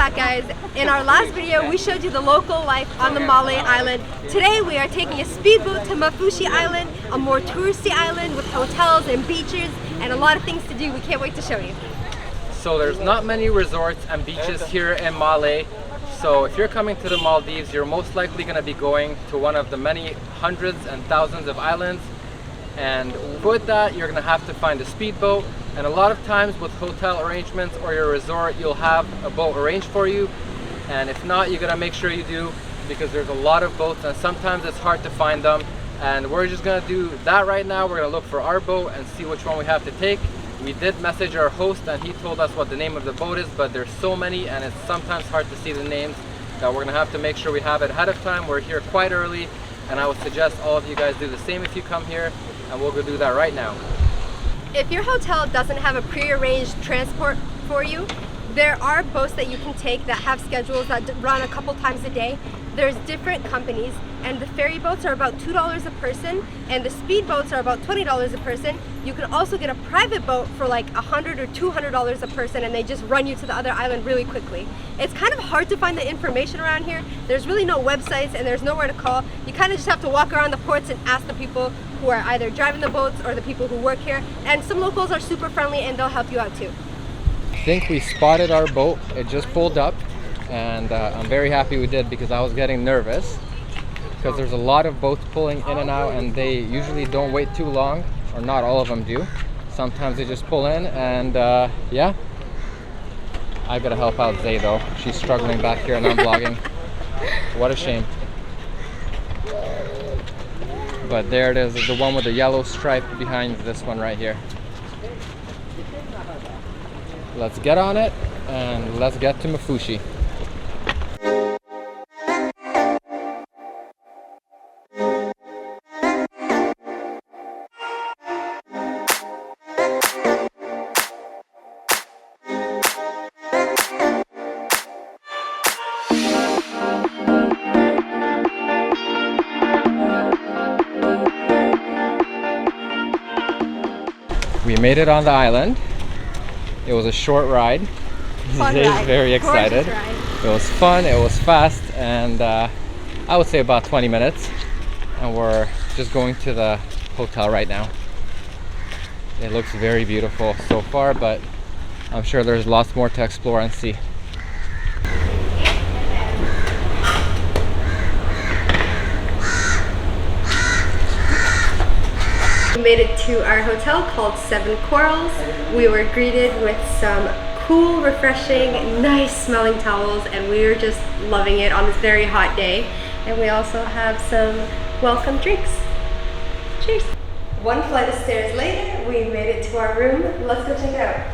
back, guys. In our last video, we showed you the local life on the Malay Island. Today, we are taking a speedboat to Mafushi Island, a more touristy island with hotels and beaches and a lot of things to do. We can't wait to show you. So there's not many resorts and beaches here in Malay. So if you're coming to the Maldives, you're most likely going to be going to one of the many hundreds and thousands of islands. And with that, you're going to have to find a speedboat. And a lot of times with hotel arrangements or your resort, you'll have a boat arranged for you. And if not, you're going to make sure you do, because there's a lot of boats and sometimes it's hard to find them. And we're just going to do that right now. We're going to look for our boat and see which one we have to take. We did message our host and he told us what the name of the boat is, but there's so many and it's sometimes hard to see the names that we're going to have to make sure we have it ahead of time. We're here quite early, and I would suggest all of you guys do the same if you come here, and we'll go do that right now. If your hotel doesn't have a pre-arranged transport for you, there are boats that you can take that have schedules that run a couple times a day. There's different companies, and the ferry boats are about $2 a person, and the speed boats are about $20 a person. You can also get a private boat for like $100 or $200 a person, and they just run you to the other island really quickly. It's kind of hard to find the information around here. There's really no websites and there's nowhere to call. You kind of just have to walk around the ports and ask the people who are either driving the boats or the people who work here. And some locals are super friendly and they'll help you out too. I think we spotted our boat. It just pulled up, and I'm very happy we did, because I was getting nervous because there's a lot of boats pulling in and out, and they usually don't wait too long, or not all of them do. Sometimes they just pull in, and yeah, I gotta help out Zay though. She's struggling back here and I'm vlogging. What a shame. But there it is, the one with the yellow stripe behind this one right here. Let's get on it and let's get to Mafushi. We made it on the island. It was a short ride. Zay's very excited. It was fun, it was fast, and I would say about 20 minutes. And we're just going to the hotel right now. It looks very beautiful so far, but I'm sure there's lots more to explore and see. We made it to our hotel called Seven Corals. We were greeted with some cool, refreshing, nice smelling towels, and we were just loving it on this very hot day. And we also have some welcome drinks. Cheers! One flight of stairs later, we made it to our room. Let's go check it out.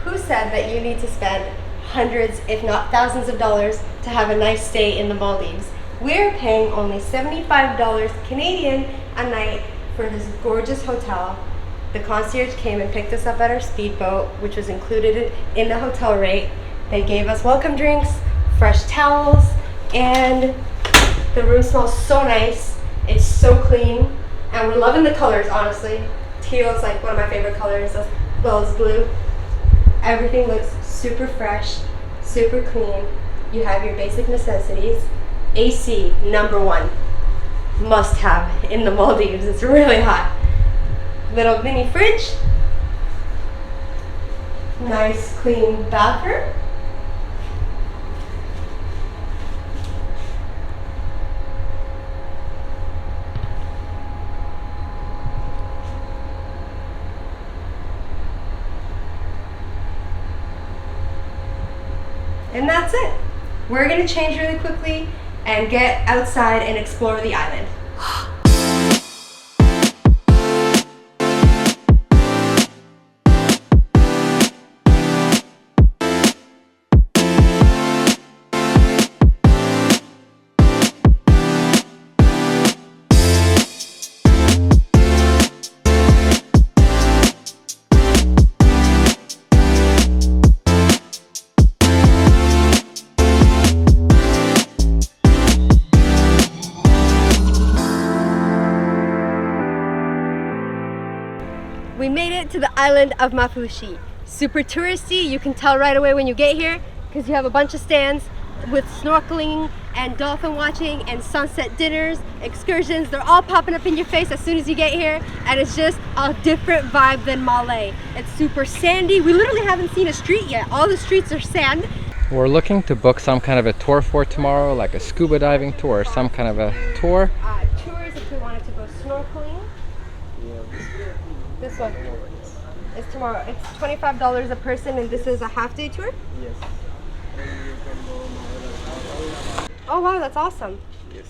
Who said that you need to spend hundreds, if not thousands of dollars to have a nice stay in the Maldives? We're paying only $75 Canadian a night for this gorgeous hotel. The concierge came and picked us up at our speedboat, which was included in the hotel rate. They gave us welcome drinks, fresh towels, and the room smells so nice. It's so clean, and we're loving the colors, honestly. Teal is like one of my favorite colors, as well as blue. Everything looks super fresh, super clean. You have your basic necessities. AC, #1, must have in the Maldives. It's really hot. Little mini fridge. Nice clean bathroom. And that's it. We're gonna change really quickly and get outside and explore the island. We made it to the island of Mafushi. super touristy. You can tell right away when you get here because you have a bunch of stands with snorkeling and dolphin watching and sunset dinners, excursions. They're all popping up in your face as soon as you get here, and it's just a different vibe than Malé. It's super sandy. We literally haven't seen a street yet. All the streets are sand. We're looking to book some kind of a tour for tomorrow, like a scuba diving tour or some kind of a tour. Tours if we wanted to go snorkeling. This one is tomorrow. It's $25 a person, and this is a half-day tour? Yes. And you can go Maldives. Oh wow, that's awesome. Yes.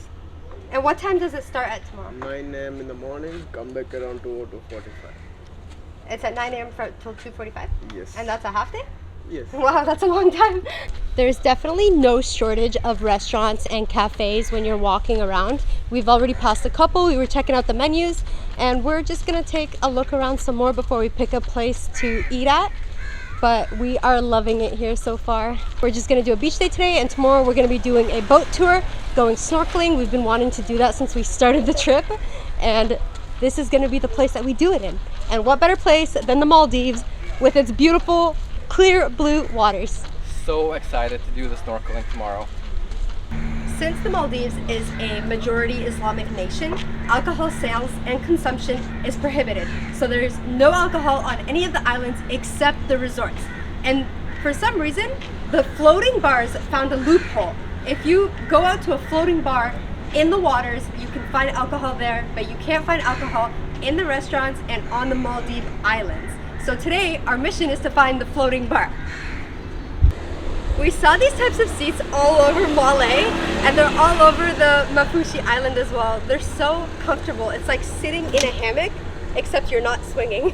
And what time does it start at tomorrow? 9 a.m. in the morning, come back around 2:45. It's at 9 a.m. till 2:45? Yes. And that's a half day? Yes. Wow, that's a long time. There's definitely no shortage of restaurants and cafes when you're walking around. We've already passed a couple. We were checking out the menus, and we're just gonna take a look around some more before we pick a place to eat at. But we are loving it here so far. We're just gonna do a beach day today, and tomorrow we're gonna be doing a boat tour, going snorkeling. We've been wanting to do that since we started the trip, and this is gonna be the place that we do it in. And what better place than the Maldives with its beautiful, clear blue waters. So excited to do the snorkeling tomorrow. Since the Maldives is a majority Islamic nation, alcohol sales and consumption is prohibited. So there's no alcohol on any of the islands except the resorts. And for some reason, the floating bars found a loophole. If you go out to a floating bar in the waters, you can find alcohol there, but you can't find alcohol in the restaurants and on the Maldives islands. So today, our mission is to find the floating bar. We saw these types of seats all over Malé, and they're all over the Mafushi island as well. They're so comfortable. It's like sitting in a hammock, except you're not swinging.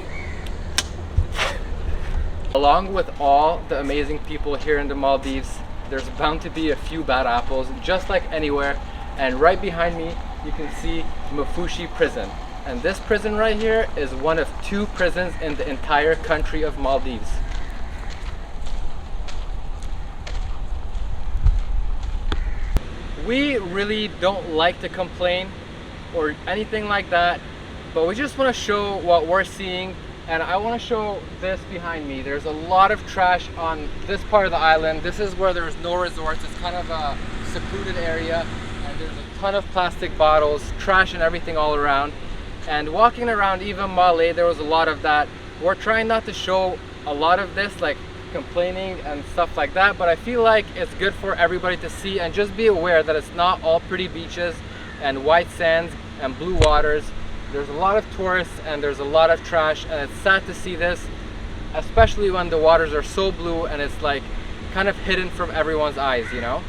Along with all the amazing people here in the Maldives, there's bound to be a few bad apples, just like anywhere. And right behind me, you can see Mafushi prison. And this prison right here is one of 2 prisons in the entire country of Maldives. We really don't like to complain or anything like that, but we just want to show what we're seeing. And I want to show this behind me. There's a lot of trash on this part of the island. This is where there's no resorts. It's kind of a secluded area, and there's a ton of plastic bottles, trash and everything all around. And walking around even Malé, there was a lot of that. We're trying not to show a lot of this, like complaining and stuff like that, but I feel like it's good for everybody to see and just be aware that it's not all pretty beaches and white sands and blue waters. There's a lot of tourists and there's a lot of trash, and it's sad to see this, especially when the waters are so blue and it's like kind of hidden from everyone's eyes, you know?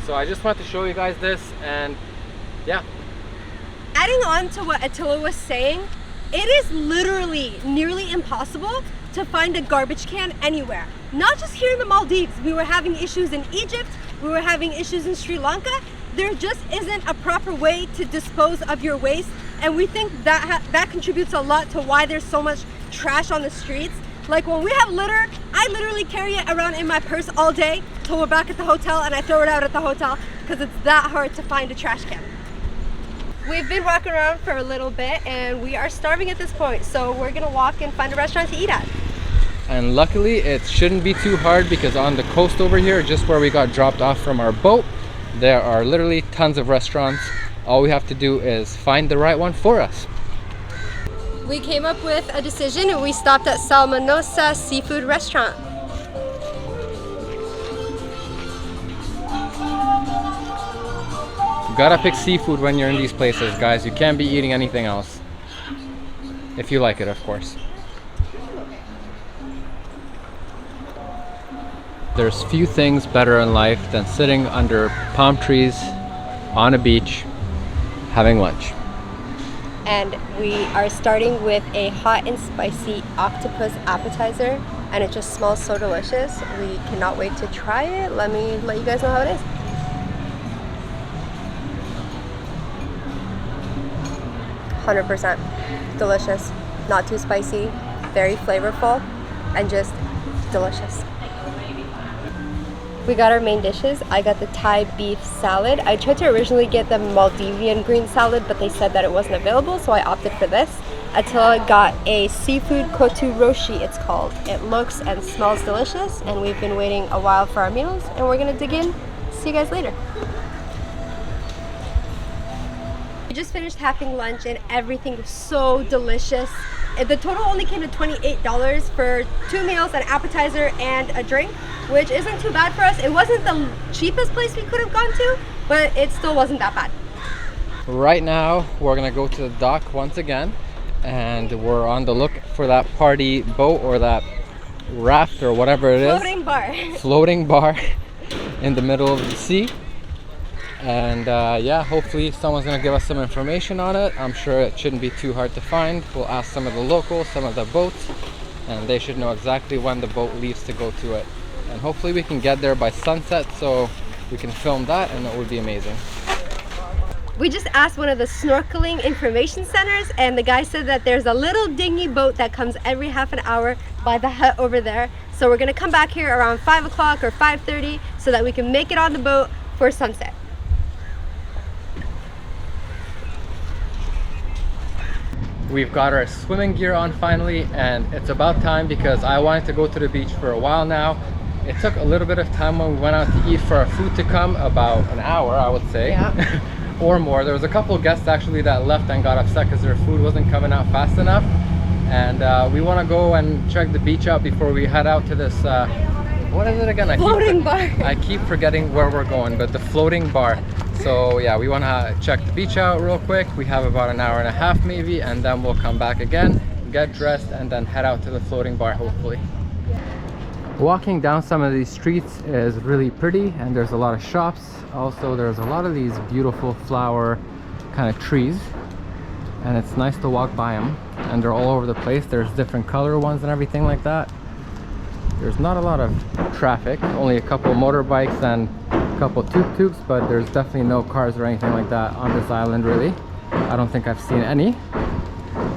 So I just wanted to show you guys this, and yeah. Adding on to what Attila was saying, it is literally nearly impossible to find a garbage can anywhere. Not just here in the Maldives. We were having issues in Egypt, we were having issues in Sri Lanka. There just isn't a proper way to dispose of your waste, and we think that that contributes a lot to why there's so much trash on the streets. Like when we have litter, I literally carry it around in my purse all day till we're back at the hotel, and I throw it out at the hotel because it's that hard to find a trash can. We've been walking around for a little bit and we are starving at this point, so we're gonna walk and find a restaurant to eat at. And luckily it shouldn't be too hard, because on the coast over here, just where we got dropped off from our boat, there are literally tons of restaurants. All we have to do is find the right one for us. We came up with a decision and we stopped at Salmonosa Seafood Restaurant. You gotta pick seafood when you're in these places, guys. You can't be eating anything else. If you like it, of course. There's few things better in life than sitting under palm trees on a beach having lunch. And we are starting with a hot and spicy octopus appetizer, and it just smells so delicious. We cannot wait to try it. Let me let you guys know how it is. %. Delicious. Not too spicy, very flavorful, and just delicious. We got our main dishes. I got the Thai beef salad. I tried to originally get the Maldivian green salad, but they said that it wasn't available, so I opted for this. until I got a seafood kotu roshi, it's called. It looks and smells delicious, and we've been waiting a while for our meals, and we're gonna dig in. See you guys later. We just finished having lunch and everything was so delicious. The total only came to $28 for 2 meals, an appetizer, and a drink, which isn't too bad for us. It wasn't the cheapest place we could have gone to, but it still wasn't that bad. Right now, we're gonna go to the dock once again, and we're on the look for that party boat or that raft or whatever it is. Floating bar. Floating bar in the middle of the sea. And yeah, hopefully someone's gonna give us some information on it. I'm sure it shouldn't be too hard to find. We'll ask some of the locals, some of the boats, and they should know exactly when the boat leaves to go to it. And hopefully we can get there by sunset so we can film that, and it would be amazing. We just asked one of the snorkeling information centers, and the guy said that there's a little dinghy boat that comes every half an hour by the hut over there. So we're gonna come back here around 5 o'clock or 5:30 so that we can make it on the boat for sunset. We've got our swimming gear on finally, and it's about time because I wanted to go to the beach for a while now. It took a little bit of time when we went out to eat for our food to come, about an hour I would say. Yeah. Or more. There was a couple of guests actually that left and got upset because their food wasn't coming out fast enough, and we want to go and check the beach out before we head out to this what is it again? Floating bar. I keep forgetting where we're going, but the floating bar. So yeah, we want to check the beach out real quick. We have about an hour and a half maybe, and then we'll come back again, get dressed, and then head out to the floating bar hopefully. Walking down some of these streets is really pretty, and there's a lot of shops. Also, there's a lot of these beautiful flower kind of trees, and it's nice to walk by them, and they're all over the place. There's different color ones and everything like that. There's not a lot of traffic, only a couple motorbikes and a couple tuk-tuks, but there's definitely no cars or anything like that on this island really. I don't think I've seen any,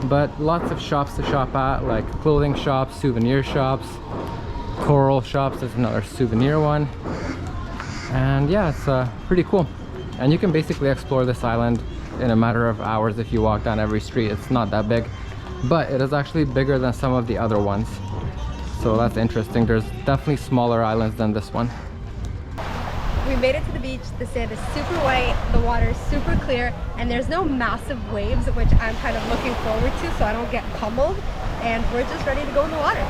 but lots of shops to shop at, like clothing shops, souvenir shops, coral shops is another souvenir one. And yeah, it's pretty cool, and you can basically explore this island in a matter of hours if you walk down every street. It's not that big, but it is actually bigger than some of the other ones, so that's interesting. There's definitely smaller islands than this one. We made it to the beach. The sand is super white, the water is super clear, and there's no massive waves, which I'm kind of looking forward to so I don't get pummeled, and we're just ready to go in the water.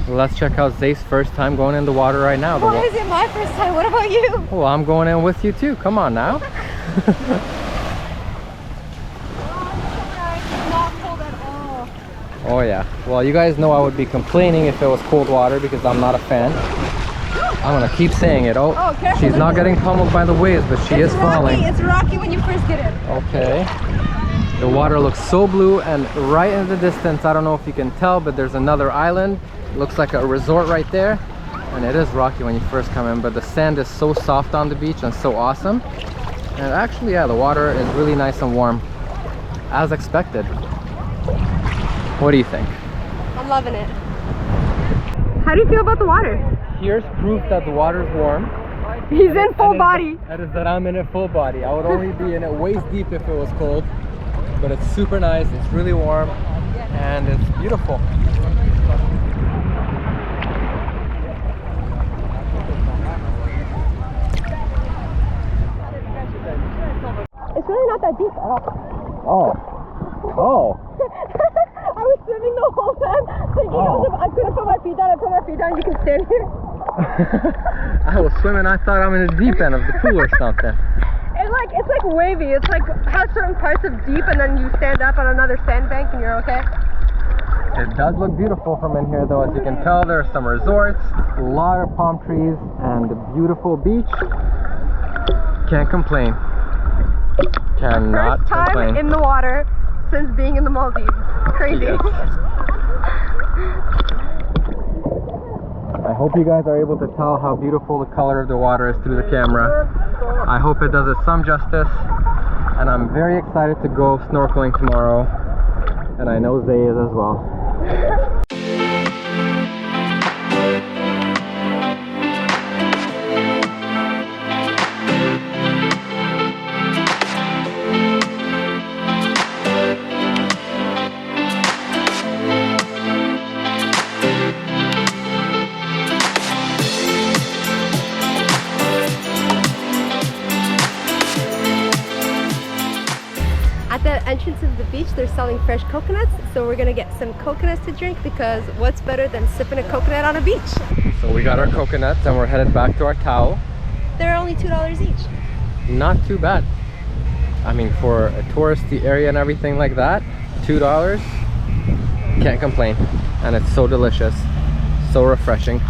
Let's check out Zay's first time going in the water right now. Why is it my first time? What about you? Well, I'm going in with you too. Come on now. Not cold at all. Oh yeah. Well, you guys know I would be complaining if it was cold water because I'm not a fan. I'm gonna keep saying it. Oh, careful. She's not getting pummeled by the waves, but she is falling. It's rocky when you first get in. Okay. The water looks so blue, and right in the distance, I don't know if you can tell, but there's another island. It looks like a resort right there, and it is rocky when you first come in, but the sand is so soft on the beach and so awesome. And actually, yeah, the water is really nice and warm, as expected. What do you think? I'm loving it. How do you feel about the water? Here's proof that the water is warm. He's in full body. That is that I'm in it full body. I would only be in it waist deep if it was cold, but it's super nice, it's really warm, and it's beautiful. It's really not that deep at all. Oh. Oh. I was swimming the whole time, thinking I couldn't put my feet down. I put my feet down, you can stand here. I was swimming, I thought I'm in the deep end of the pool or something. It's like wavy. It's like has certain parts of deep, and then you stand up on another sandbank and you're okay. It does look beautiful from in here though. As you can tell, there are some resorts, a lot of palm trees, and a beautiful beach. Can't complain. Cannot First time complain. in the water since being in the Maldives. Crazy. Yes. I hope you guys are able to tell how beautiful the color of the water is through the camera. I hope it does it some justice, and I'm very excited to go snorkeling tomorrow, and I know Zay is as well. At the entrance of the beach, they're selling fresh coconuts, so we're gonna get some coconuts to drink because what's better than sipping a coconut on a beach? So we got our coconuts and we're headed back to our towel. They're only $2 each. Not too bad. I mean, for a touristy area and everything like that, $2, can't complain. And it's so delicious, so refreshing.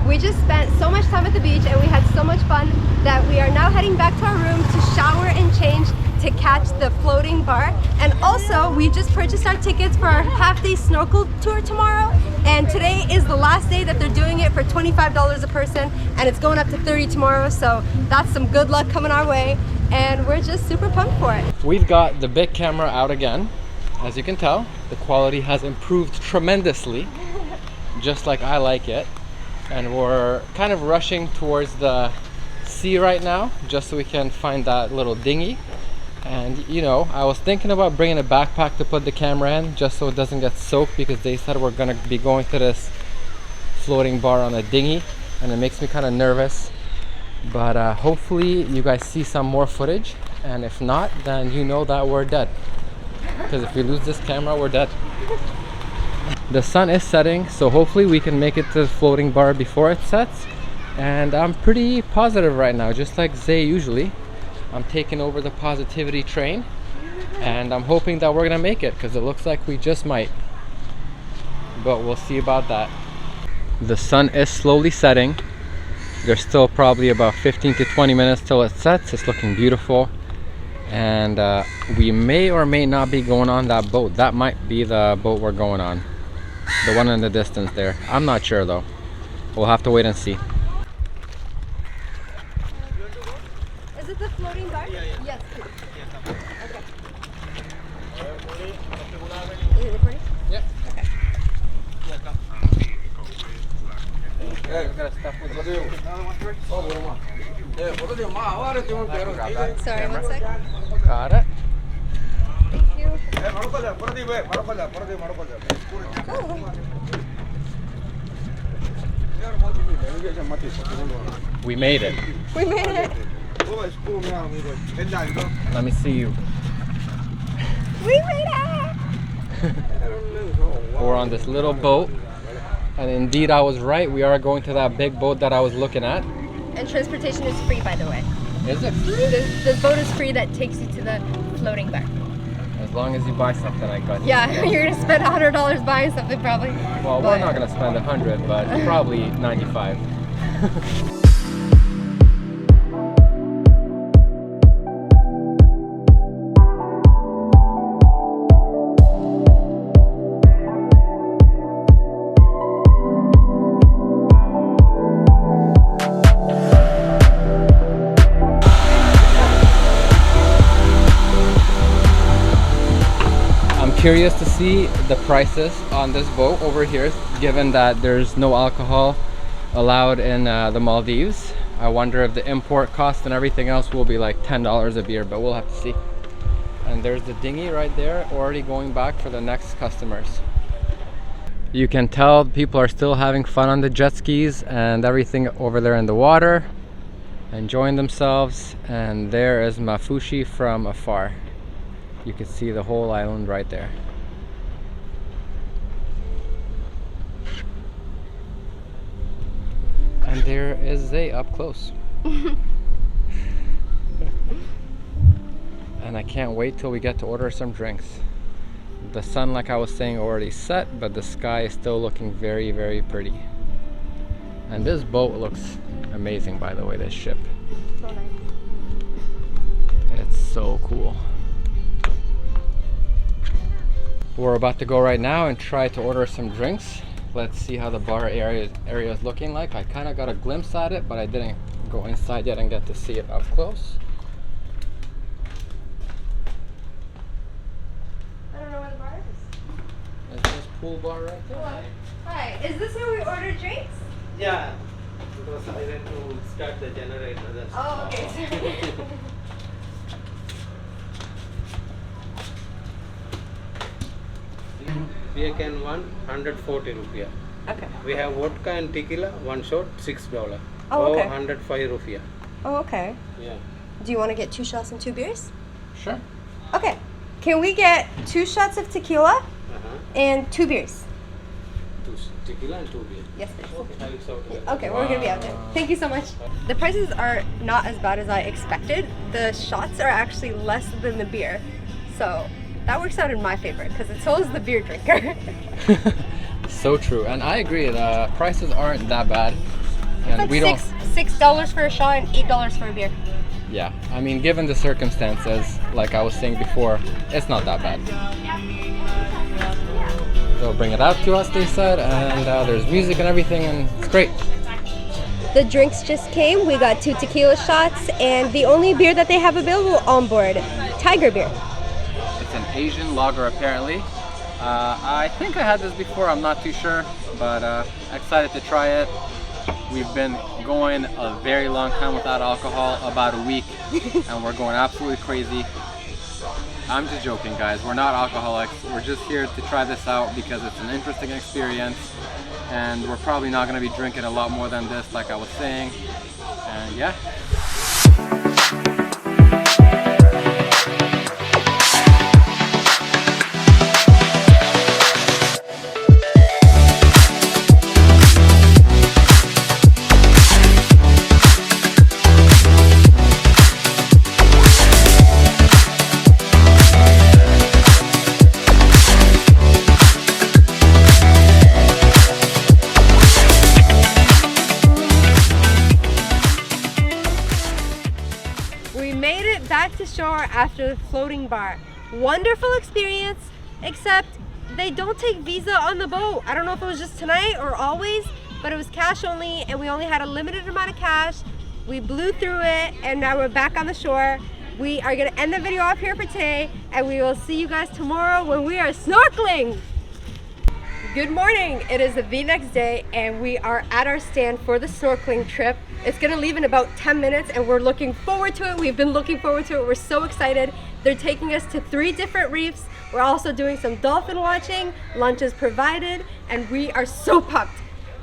We just spent so much time at the beach and we had so much fun that we are now heading back to our room to shower and change to catch the floating bar. And also, we just purchased our tickets for our half-day snorkel tour tomorrow. And today is the last day that they're doing it for $25 a person, and it's going up to $30 tomorrow. So that's some good luck coming our way, and we're just super pumped for it. We've got the big camera out again. As you can tell, the quality has improved tremendously, just like I like it. And we're kind of rushing towards the sea right now, just so we can find that little dinghy. And you know, I was thinking about bringing a backpack to put the camera in, just so it doesn't get soaked, because they said we're gonna be going to this floating bar on a dinghy, and it makes me kind of nervous. But hopefully you guys see some more footage, and if not, then you know that we're dead, because if we lose this camera, we're dead. The sun is setting, so hopefully we can make it to the floating bar before it sets. And I'm pretty positive right now, just like Zay usually. I'm taking over the positivity train, and I'm hoping that we're gonna make it, because it looks like we just might. But we'll see about that. The sun is slowly setting. There's still probably about 15 to 20 minutes till it sets. It's looking beautiful. And we may or may not be going on that boat. That might be the boat we're going on. The one in the distance there. I'm not sure though. We'll have to wait and see. Is it the floating bar? Yes, please. Okay. Is it recording? Yep. Okay. Sorry, one sec. Got it. Thank you. We made it. We made it. Let me see you. We made it. We're on this little boat, and indeed I was right. We are going to that big boat that I was looking at. And transportation is free, by the way. Is it? The boat is free that takes you to the floating bar. As long as you buy something, I got. Yeah, you're gonna spend $100 buying something probably. Well, we're not gonna spend 100, but probably 95. Curious to see the prices on this boat over here, given that there's no alcohol allowed in the Maldives. I wonder if the import cost and everything else will be like $10 a beer, but we'll have to see. And there's the dinghy right there, already going back for the next customers. You can tell people are still having fun on the jet skis and everything over there in the water, enjoying themselves. And there is Mafushi from afar. You can see the whole island right there. And there is Zay up close. And I can't wait till we get to order some drinks. The sun, like I was saying, already set, but the sky is still looking very, very pretty. And this boat looks amazing, by the way, this ship. So nice. It's so cool. We're about to go right now and try to order some drinks. Let's see how the bar area is looking like. I kind of got a glimpse at it, but I didn't go inside yet and get to see it up close. I don't know where the bar is. There's this pool bar right there. Hi, is this where we order drinks? Yeah, because I had to start the generator. That's Oh, okay. beer can 140 rupiah. Okay. We have vodka and tequila, one shot, $6. Oh, okay. 105 rupiah. Oh, okay. Yeah. Do you want to get 2 shots and 2 beers? Sure. Okay. Can we get 2 shots of tequila and 2 beers? 2 tequila and 2 beer. Yes, please. I will serve together. Okay, we're gonna be out there. Thank you so much. The prices are not as bad as I expected. The shots are actually less than the beer. So that works out in my favor because it's always the beer drinker. So true, and I agree. The prices aren't that bad, and It's we like don't. $6 for a shot and $8 for a beer. Yeah, I mean, given the circumstances, like I was saying before, it's not that bad. They'll bring it out to us, they said, and there's music and everything, and it's great. The drinks just came. We got 2 tequila shots and the only beer that they have available on board, Tiger beer. It's an Asian lager, apparently. I think I had this before, I'm not too sure, but excited to try it. We've been going a very long time without alcohol, about a week, and we're going absolutely crazy. I'm just joking, guys. We're not alcoholics. We're just here to try this out because it's an interesting experience, and we're probably not going to be drinking a lot more than this, like I was saying. And yeah. Back to shore after the floating bar. Wonderful experience, except they don't take Visa on the boat. I don't know if it was just tonight or always, but it was cash only and we only had a limited amount of cash. We blew through it and now we're back on the shore. We are gonna end the video off here for today and we will see you guys tomorrow when we are snorkeling. Good morning, it is the next day and we are at our stand for the snorkeling trip. It's gonna leave in about 10 minutes and we're looking forward to it. We've been looking forward to it. We're so excited. They're taking us to 3 different reefs. We're also doing some dolphin watching, lunch is provided, and we are so pumped.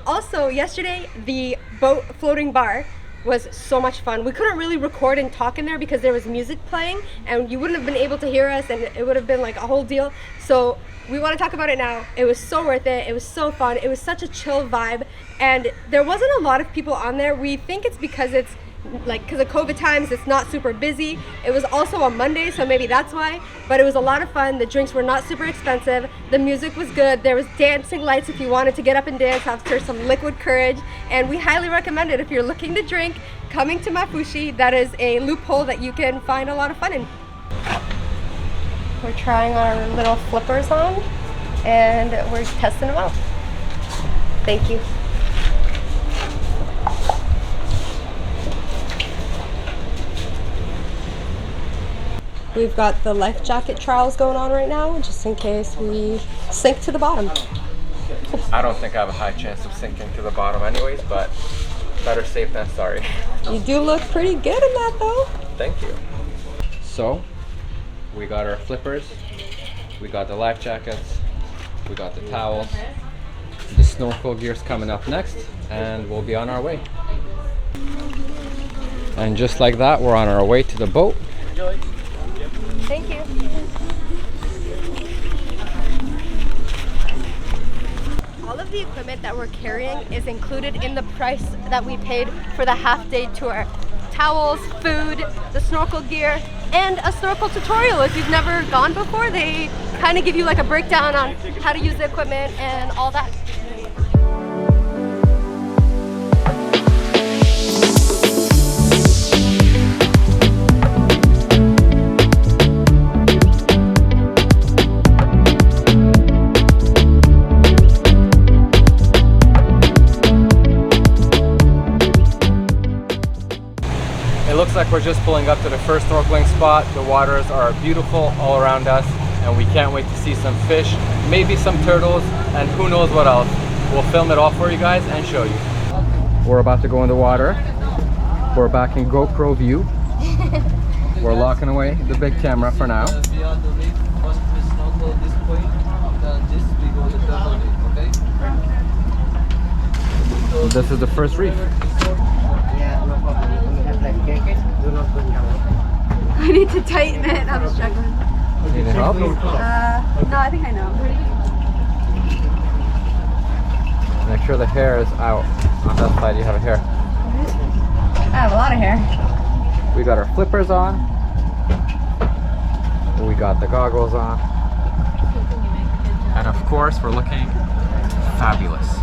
Also, yesterday, the boat floating bar was so much fun. We couldn't really record and talk in there because there was music playing and you wouldn't have been able to hear us and it would have been like a whole deal. So we want to talk about it now. It was so worth it. It was so fun. It was such a chill vibe and there wasn't a lot of people on there. We think it's because it's like because of COVID times, it's not super busy. It was also a Monday, so maybe that's why, but it was a lot of fun. The drinks were not super expensive. The music was good. There was dancing lights if you wanted to get up and dance after some liquid courage, and we highly recommend it if you're looking to drink. Coming to Mafushi, that is a loophole that you can find a lot of fun in. We're trying our little flippers on and we're testing them out. Thank you. We've got the life jacket trials going on right now, just in case we sink to the bottom. I don't think I have a high chance of sinking to the bottom anyways, but better safe than sorry. You do look pretty good in that though. Thank you. So, we got our flippers, we got the life jackets, we got the towels, the snorkel gear's coming up next, and we'll be on our way. And just like that, we're on our way to the boat. Enjoy. Thank you. All of the equipment that we're carrying is included in the price that we paid for the half-day tour. Towels, food, the snorkel gear, and a snorkel tutorial. If you've never gone before, they kind of give you like a breakdown on how to use the equipment and all that. Looks like we're just pulling up to the first snorkeling spot. The waters are beautiful all around us and we can't wait to see some fish, maybe some turtles, and who knows what else. We'll film it all for you guys and show you. We're about to go in the water. We're back in GoPro view. We're locking away the big camera for now. Beyond the reef, first we snorkel this point, then this we go to the reef, okay? This is the first reef. Yeah, no problem. We have life jackets, do not bring down. I need to tighten it. I'm struggling. Need help? No, I think I know. Make sure the hair is out. On that side you have a hair. I have a lot of hair. We got our flippers on. We got the goggles on. And of course we're looking fabulous.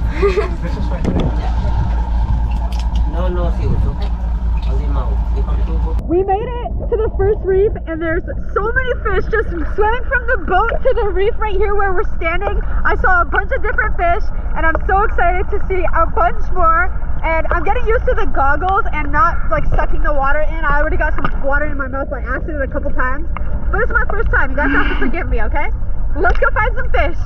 We made it to the first reef and there's so many fish just swimming from the boat to the reef right here where we're standing. I saw a bunch of different fish and I'm so excited to see a bunch more. And I'm getting used to the goggles and not like sucking the water in. I already got some water in my mouth by accident a couple times. But it's my first time. You guys have to forgive me, okay? Let's go find some fish.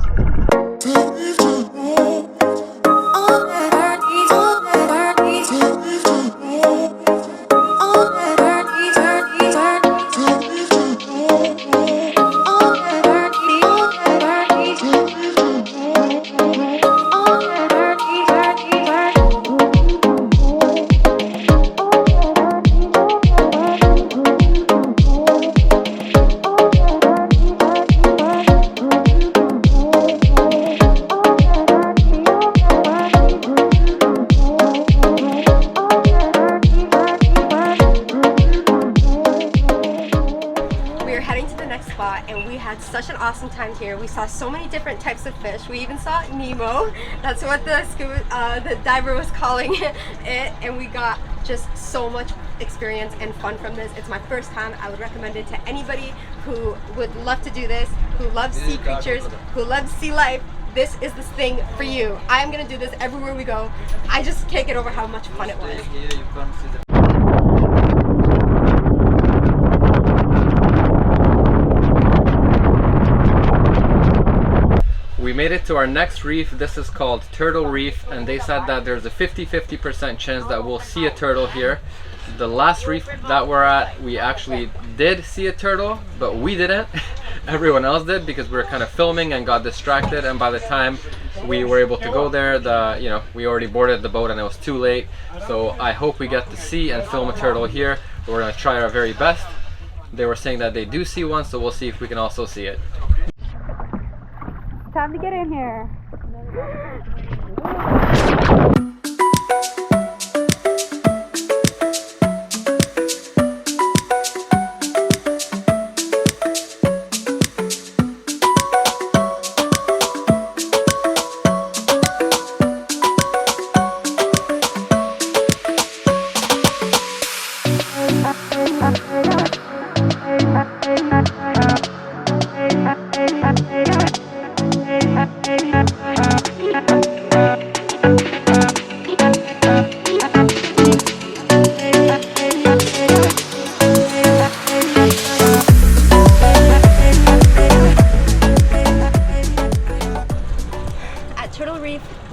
And we had such an awesome time here. We saw so many different types of fish. We even saw Nemo. That's what the diver was calling it. And we got just so much experience and fun from this. It's my first time. I would recommend it to anybody who would love to do this, who loves sea creatures, who loves sea life. This is the thing for you. I am gonna do this everywhere we go. I just can't get over how much fun it was. We made it to our next reef. This is called Turtle Reef, and they said that there's a 50% chance that we'll see a turtle here. The last reef that we're at, we actually did see a turtle, but we didn't. Everyone else did because we were kind of filming and got distracted, and by the time we were able to go there, we already boarded the boat and it was too late. So I hope we get to see and film a turtle here. We're gonna try our very best. They were saying that they do see one, so we'll see if we can also see it. Time to get in here.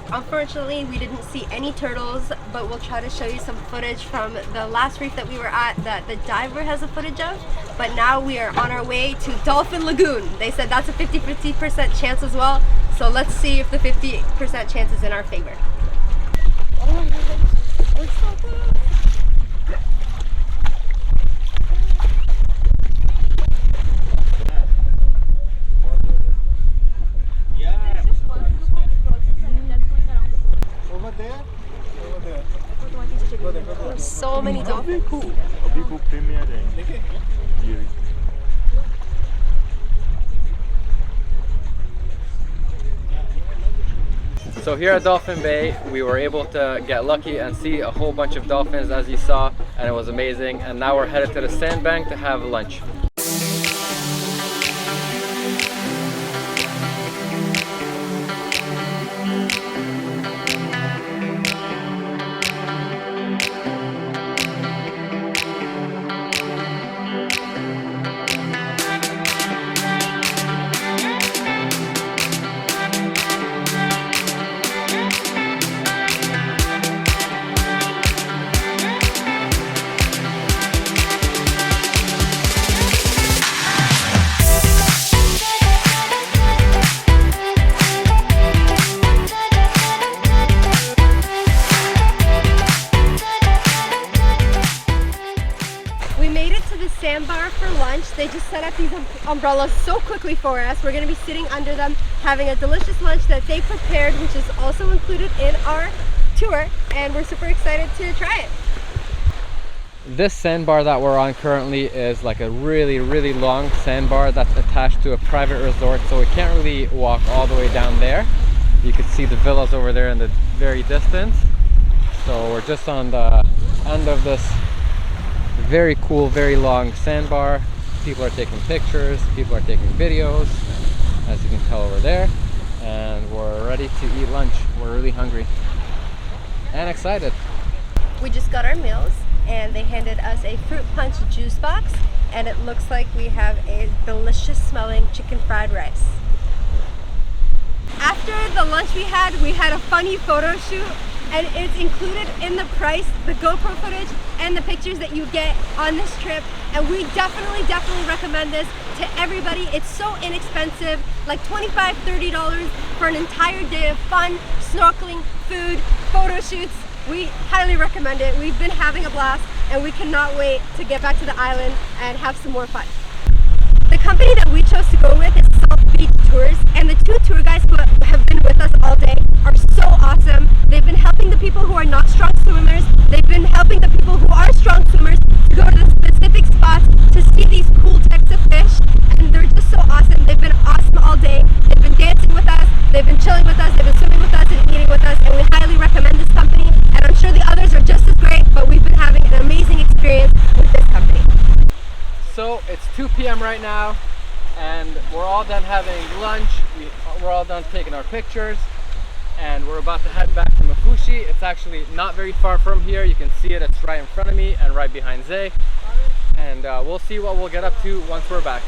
Unfortunately, we didn't see any turtles, but we'll try to show you some footage from the last reef that we were at that the diver has a footage of. But now we are on our way to Dolphin Lagoon. They said that's a 50% chance as well. So let's see if the 50% chance is in our favor. So many dolphins. So here at Dolphin Bay, we were able to get lucky and see a whole bunch of dolphins, as you saw, and it was amazing. And now we're headed to the Sandbank to have lunch. set up these umbrellas so quickly for us. We're gonna be sitting under them, having a delicious lunch that they prepared, which is also included in our tour, and we're super excited to try it. This sandbar that we're on currently is like a really long sandbar that's attached to a private resort, so we can't really walk all the way down there. You can see the villas over there in the very distance. So we're just on the end of this very cool, very long sandbar. People are taking pictures, people are taking videos, as you can tell over there. And we're ready to eat lunch. We're really hungry and excited. We just got our meals and they handed us a fruit punch juice box, and it looks like we have a delicious smelling chicken fried rice. After the lunch we had a funny photo shoot, and it's included in the price, the GoPro footage and the pictures that you get on this trip, and we definitely recommend this to everybody. It's so inexpensive, like $25–30 for an entire day of fun, snorkeling, food, photo shoots. We highly recommend it. We've been having a blast and we cannot wait to get back to the island and have some more fun. The company that we chose to go with is Salt Beach Tours, and the two tour guides who have been with us all day are so awesome. They've been helping the people who are not strong swimmers. They've been helping the people who are strong swimmers to go to the specific spots to see these cool types of fish, and they're just so awesome. They've been awesome all day. They've been dancing with us, they've been chilling with us, they've been swimming with us and eating with us, and we highly recommend this company, and I'm sure the others are just as great, but we've been having an amazing experience with this company. So it's 2 p.m. right now, and we're all done having lunch. We're all done taking our pictures, and we're about to head back to Mafushi. It's actually not very far from here. You can see it. It's right in front of me and right behind Zay. And we'll see what we'll get up to once we're back.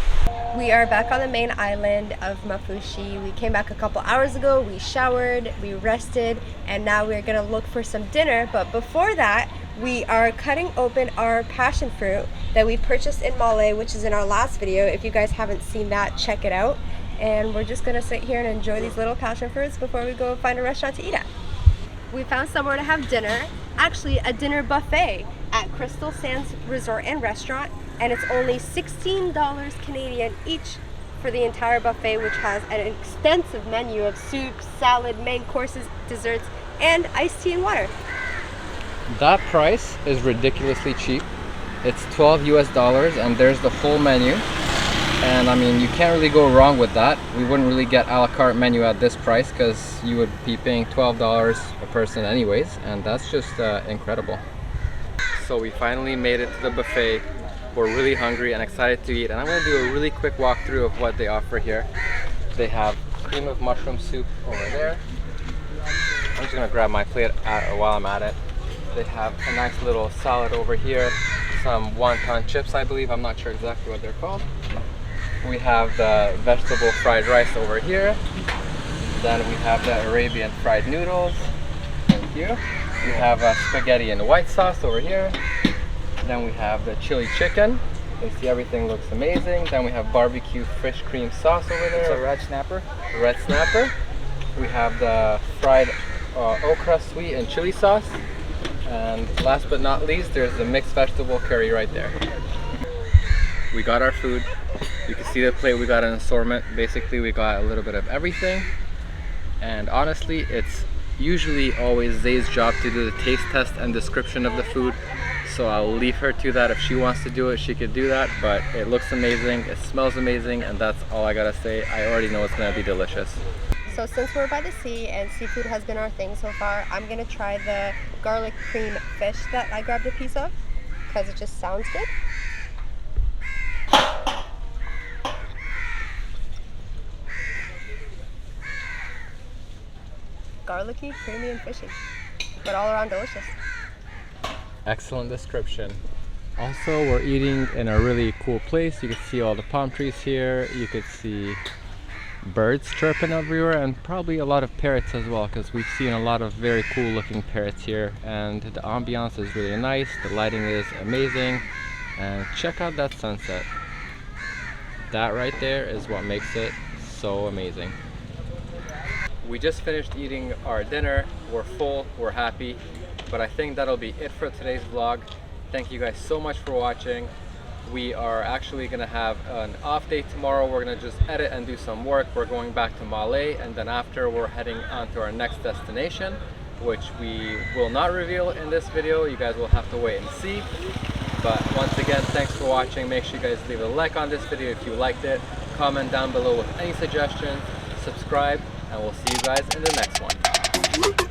We are back on the main island of Mafushi. We came back a couple hours ago. We showered, we rested, and now we're gonna look for some dinner. But before that, we are cutting open our passion fruit that we purchased in Malé, which is in our last video. If you guys haven't seen that, check it out. And we're just gonna sit here and enjoy these little passion fruits before we go find a restaurant to eat at. We found somewhere to have dinner, actually a dinner buffet at Crystal Sands Resort and Restaurant, and it's only $16 Canadian each for the entire buffet, which has an extensive menu of soups, salad, main courses, desserts, and iced tea and water. That price is ridiculously cheap. It's $12 and there's the full menu. And I mean, you can't really go wrong with that. We wouldn't really get a la carte menu at this price because you would be paying $12 a person anyways, and that's just incredible. So we finally made it to the buffet. We're really hungry and excited to eat, and I'm going to do a really quick walkthrough of what they offer here. They have cream of mushroom soup over there. I'm just going to grab my plate while I'm at it. They have a nice little salad over here, some wonton chips I believe, I'm not sure exactly what they're called. We have the vegetable fried rice over here. Then we have the Arabian fried noodles. Thank you. We have spaghetti and white sauce over here. Then we have the chili chicken. You see everything looks amazing. Then we have barbecue fish cream sauce over there. It's a red snapper. Red snapper. We have the fried okra sweet and chili sauce. And last but not least, there's the mixed vegetable curry right there. We got our food. You can see the plate, we got an assortment. Basically, we got a little bit of everything. And honestly, it's usually always Zay's job to do the taste test and description of the food. So I'll leave her to that. If she wants to do it, she could do that. But it looks amazing, it smells amazing, and that's all I gotta say. I already know it's gonna be delicious. So since we're by the sea and seafood has been our thing so far, I'm gonna try the garlic cream fish that I grabbed a piece of because it just sounds good. Garlicky, creamy, and fishy, but all around delicious. Excellent description. Also, we're eating in a really cool place. You can see all the palm trees here. You could see birds chirping everywhere, and probably a lot of parrots as well, because we've seen a lot of very cool looking parrots here. And the ambiance is really nice, the lighting is amazing, and check out that sunset. That right there is what makes it so amazing. We just finished eating our dinner. We're full, we're happy, but I think that'll be it for today's vlog. Thank you guys so much for watching. We are actually gonna have an off day tomorrow. We're gonna just edit and do some work. We're going back to Malé, and then after we're heading on to our next destination, which we will not reveal in this video. You guys will have to wait and see. But once again, thanks for watching. Make sure you guys leave a like on this video if you liked it. Comment down below with any suggestions, subscribe, and we'll see you guys in the next one.